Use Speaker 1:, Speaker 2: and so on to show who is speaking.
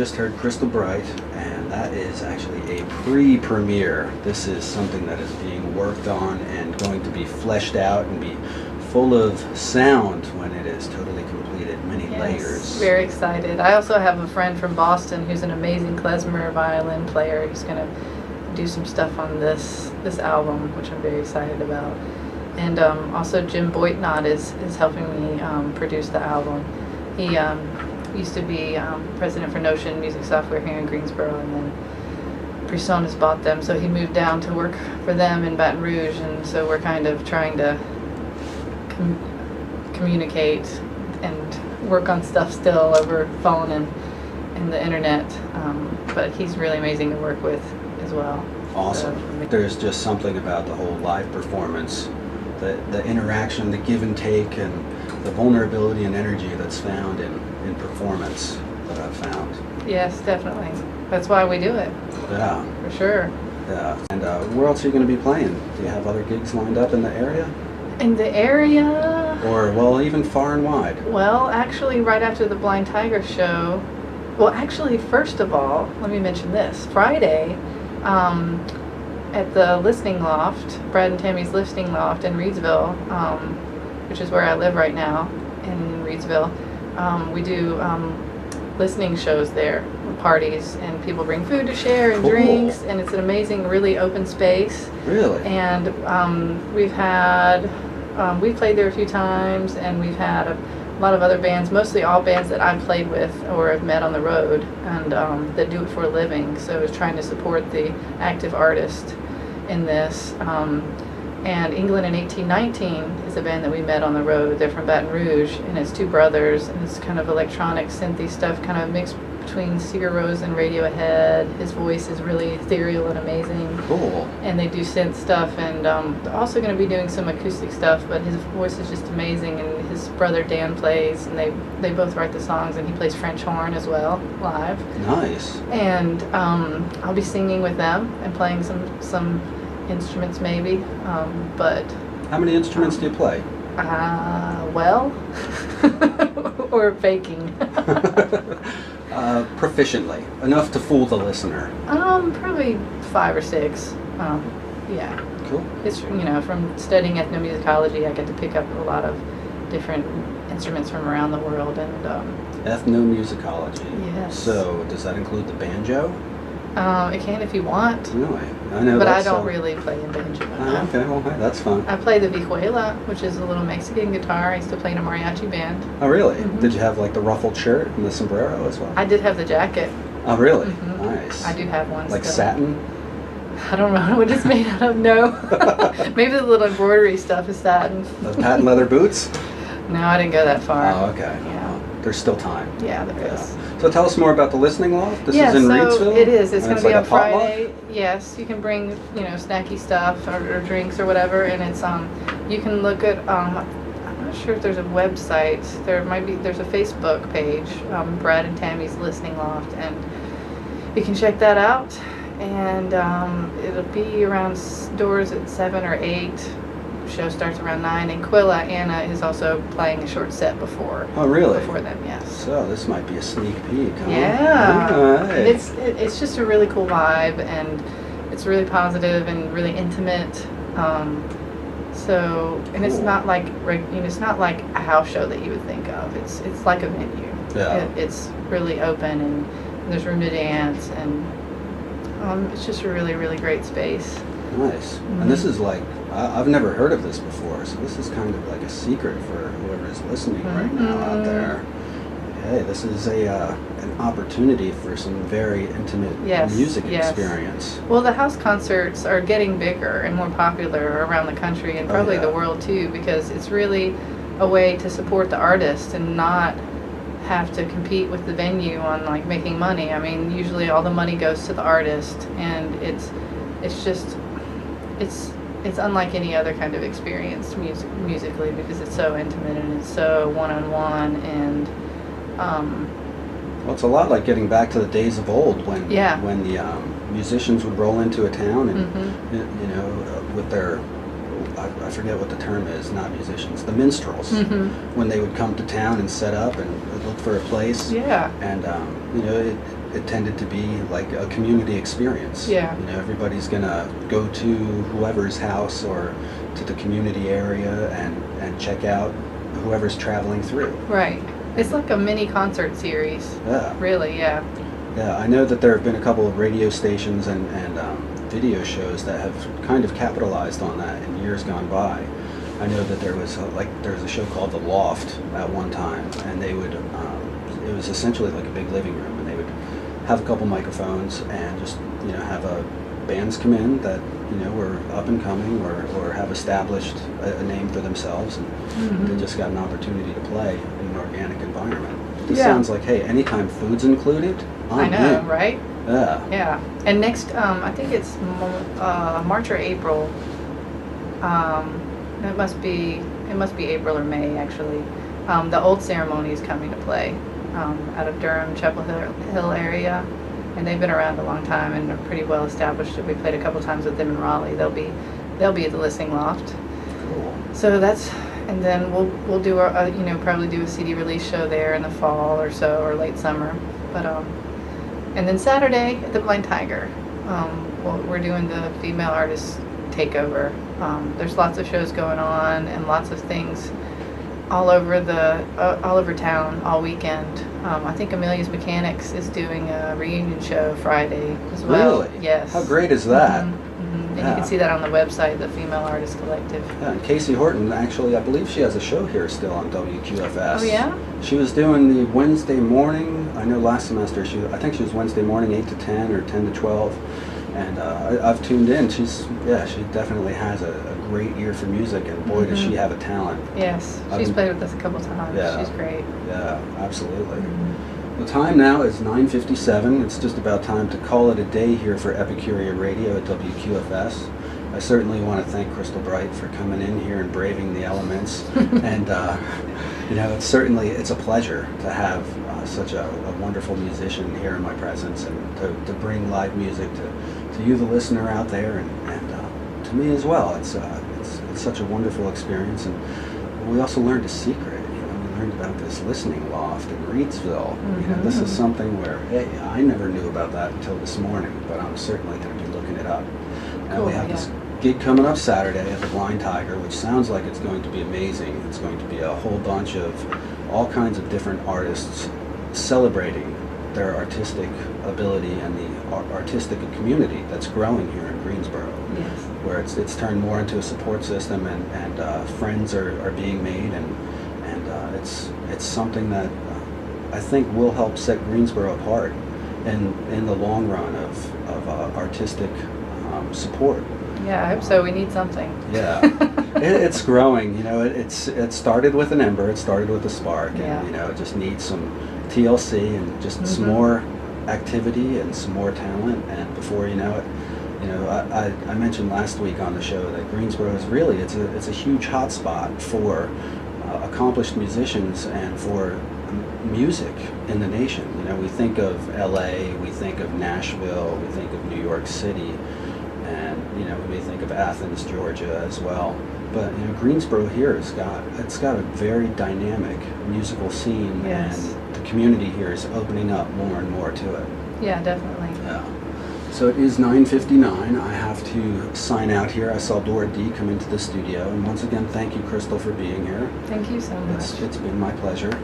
Speaker 1: Just heard Crystal Bright, and that is actually a pre-premiere. This is something that is being worked on and going to be fleshed out and be full of sound when it is totally completed, many layers.
Speaker 2: Very excited. I also have a friend from Boston who's an amazing klezmer violin player. He's going to do some stuff on this album, which I'm very excited about. And also Jim Boitnott is helping me produce the album. He used to be president for Notion Music Software here in Greensboro, and then Presonus bought them, so he moved down to work for them in Baton Rouge, and so we're kind of trying to communicate and work on stuff still over phone and the internet, but he's really amazing to work with as well.
Speaker 1: Awesome. So, there's just something about the whole live performance, the interaction, the give and take, and the vulnerability and energy that's found in performance that I've found.
Speaker 2: Yes, definitely. That's why we do it.
Speaker 1: Yeah.
Speaker 2: For sure.
Speaker 1: Yeah. And where else are you going to be playing? Do you have other gigs lined up in the area?
Speaker 2: In the area?
Speaker 1: Or, well, even far and wide?
Speaker 2: Well, actually, right after the Blind Tiger show, well, actually, first of all, let me mention this. Friday, at the Listening Loft, Brad and Tammy's Listening Loft in Reedsville, which is where I live right now, in Reedsville, we do listening shows there, parties, and people bring food to share and drinks, and it's an amazing, really open space.
Speaker 1: Really?
Speaker 2: And we've played there a few times, and we've had a lot of other bands, mostly all bands that I've played with or have met on the road, and that do it for a living. So it's trying to support the active artist in this. And England in 1819 is a band that we met on the road. They're from Baton Rouge, and it's two brothers, and it's kind of electronic, synthy stuff, kind of mixed between Sigur Rós and Radiohead. His voice is really ethereal and amazing.
Speaker 1: Cool.
Speaker 2: And they do synth stuff, and they're also going to be doing some acoustic stuff, but his voice is just amazing, and his brother Dan plays, and they both write the songs, and he plays French horn as well, live.
Speaker 1: Nice.
Speaker 2: And I'll be singing with them and playing some instruments maybe, but...
Speaker 1: How many instruments do you play?
Speaker 2: Well, or faking.
Speaker 1: Proficiently, enough to fool the listener.
Speaker 2: Probably 5 or 6. Yeah.
Speaker 1: Cool.
Speaker 2: It's, from studying ethnomusicology, I get to pick up a lot of different instruments from around the world, and
Speaker 1: ethnomusicology.
Speaker 2: Yes.
Speaker 1: So does that include the banjo?
Speaker 2: It can if you want.
Speaker 1: Really? I know.
Speaker 2: But I don't really play in banjo.
Speaker 1: Okay, well, hey, that's fun.
Speaker 2: I play the vihuela, which is a little Mexican guitar. I used to play in a mariachi band.
Speaker 1: Oh, really?
Speaker 2: Mm-hmm.
Speaker 1: Did you have like the ruffled shirt and the sombrero as well?
Speaker 2: I did have the jacket.
Speaker 1: Oh, really?
Speaker 2: Mm-hmm.
Speaker 1: Nice.
Speaker 2: I do have one.
Speaker 1: Like
Speaker 2: still.
Speaker 1: satin?
Speaker 2: I don't know what it's made out of. No. Maybe the little embroidery stuff is satin.
Speaker 1: The patent leather boots?
Speaker 2: No, I didn't go that far.
Speaker 1: Oh, okay.
Speaker 2: Yeah.
Speaker 1: Well, there's still time.
Speaker 2: Yeah, there is.
Speaker 1: So tell us more about the Listening Loft. This is in
Speaker 2: so
Speaker 1: Reedsville?
Speaker 2: It is. It's going to be
Speaker 1: like
Speaker 2: on Friday. Yes, you can bring snacky stuff or drinks or whatever, and it's you can look at I'm not sure if there's a website. There's a Facebook page, Brad and Tammy's Listening Loft, and you can check that out. And it'll be around doors at 7 or 8. Show starts around 9, and Quilla Anna is also playing a short set before.
Speaker 1: Oh, really?
Speaker 2: Before them, yes.
Speaker 1: So this might be a sneak peek, huh?
Speaker 2: Yeah.
Speaker 1: All right.
Speaker 2: It's just a really cool vibe, and it's really positive and really intimate. And it's not like it's not like a house show that you would think of. It's like a venue.
Speaker 1: Yeah.
Speaker 2: It's really open, and there's room to dance, and it's just a really, really great space.
Speaker 1: Nice.
Speaker 2: Mm-hmm.
Speaker 1: And this is like, I've never heard of this before, so this is kind of like a secret for whoever is listening right now out there. Hey, this is an opportunity for some very intimate music experience.
Speaker 2: Well, the house concerts are getting bigger and more popular around the country, and probably the world too, because it's really a way to support the artist and not have to compete with the venue on like making money. I mean, usually all the money goes to the artist, and it's unlike any other kind of experience musically, because it's so intimate and it's so one-on-one, and
Speaker 1: well, it's a lot like getting back to the days of old when the musicians would roll into a town and with their I forget what the term is, not musicians, the minstrels,
Speaker 2: Mm-hmm.
Speaker 1: when they would come to town and set up and look for a place.
Speaker 2: Yeah.
Speaker 1: And, it tended to be like a community experience.
Speaker 2: Yeah.
Speaker 1: Everybody's going to go to whoever's house or to the community area and check out whoever's traveling through.
Speaker 2: Right. It's like a mini concert series.
Speaker 1: Yeah.
Speaker 2: Really, yeah.
Speaker 1: Yeah, I know that there have been a couple of radio stations and video shows that have kind of capitalized on that in years gone by. I know that there was a show called The Loft at one time, and they would it was essentially like a big living room, and they would have a couple microphones and just have bands come in that were up and coming or have established a name for themselves, and
Speaker 2: Mm-hmm.
Speaker 1: they just got an opportunity to play in an organic environment. This
Speaker 2: Yeah.
Speaker 1: sounds like, hey, anytime food's included,
Speaker 2: I know,
Speaker 1: in.
Speaker 2: right?
Speaker 1: Yeah.
Speaker 2: Yeah. And next, I think it's March or April. It must be April or May, actually. The Old Ceremony is coming to play out of Durham, Chapel Hill area, and they've been around a long time and are pretty well established. We played a couple times with them in Raleigh. They'll be at the Listening Loft.
Speaker 1: Cool.
Speaker 2: So and then we'll do probably do a CD release show there in the fall or so, or late summer. But and then Saturday at the Blind Tiger, we're doing the female artist takeover. There's lots of shows going on and lots of things all over town all weekend. I think Amelia's Mechanics is doing a reunion show Friday as well.
Speaker 1: Really?
Speaker 2: Yes.
Speaker 1: How great is that?
Speaker 2: Mhm, mhm. And
Speaker 1: Yeah.
Speaker 2: you can see that on the website, the Female Artist Collective.
Speaker 1: Yeah, and Casey Horton, actually, I believe she has a show here still on WQFS.
Speaker 2: Oh yeah?
Speaker 1: She was doing the Wednesday morning. I know last semester I think she was Wednesday morning 8 to 10 or 10 to 12. And I've tuned in. She definitely has a great ear for music, and boy, does she have a talent.
Speaker 2: Yes.
Speaker 1: I've
Speaker 2: She's
Speaker 1: been-
Speaker 2: played with us a couple times.
Speaker 1: Yeah.
Speaker 2: She's great.
Speaker 1: Yeah, absolutely.
Speaker 2: Mhm.
Speaker 1: The time now is 9:57. It's just about time to call it a day here for Epicuria Radio at WQFS. I certainly want to thank Crystal Bright for coming in here and braving the elements. And, it's a pleasure to have such a wonderful musician here in my presence, and to bring live music to you, the listener out there, and to me as well. It's such a wonderful experience. And we also learned a secret. We learned about this listening loft in Reedsville. This is something where, hey, I never knew about that until this morning, but I'm certainly going to be looking it up. And
Speaker 2: Cool,
Speaker 1: we have
Speaker 2: yeah.
Speaker 1: this gig coming up Saturday at the Blind Tiger, which sounds like it's going to be amazing. It's going to be a whole bunch of all kinds of different artists celebrating their artistic ability and the artistic community that's growing here in Greensboro,
Speaker 2: Yes.
Speaker 1: where it's turned more into a support system, and friends are being made, and it's something that I think will help set Greensboro apart in the long run of artistic support.
Speaker 2: Yeah, I hope so. We need something.
Speaker 1: Yeah, it's growing. It started with an ember. It started with a spark,
Speaker 2: Yeah.
Speaker 1: and it just needs some TLC and just some more activity and some more talent. And before you know it, I mentioned last week on the show that Greensboro is really it's a huge hotspot for accomplished musicians and for music in the nation. We think of LA, we think of Nashville, we think of New York City, and we may think of Athens, Georgia as well. But Greensboro here it's got a very dynamic musical scene,
Speaker 2: Yes.
Speaker 1: and the community here is opening up more and more to it.
Speaker 2: Yeah, definitely.
Speaker 1: Yeah. So it is 9:59. I have to sign out here. I saw Dora D come into the studio, and once again, thank you, Crystal, for being here.
Speaker 2: Thank you so much.
Speaker 1: It's been my pleasure.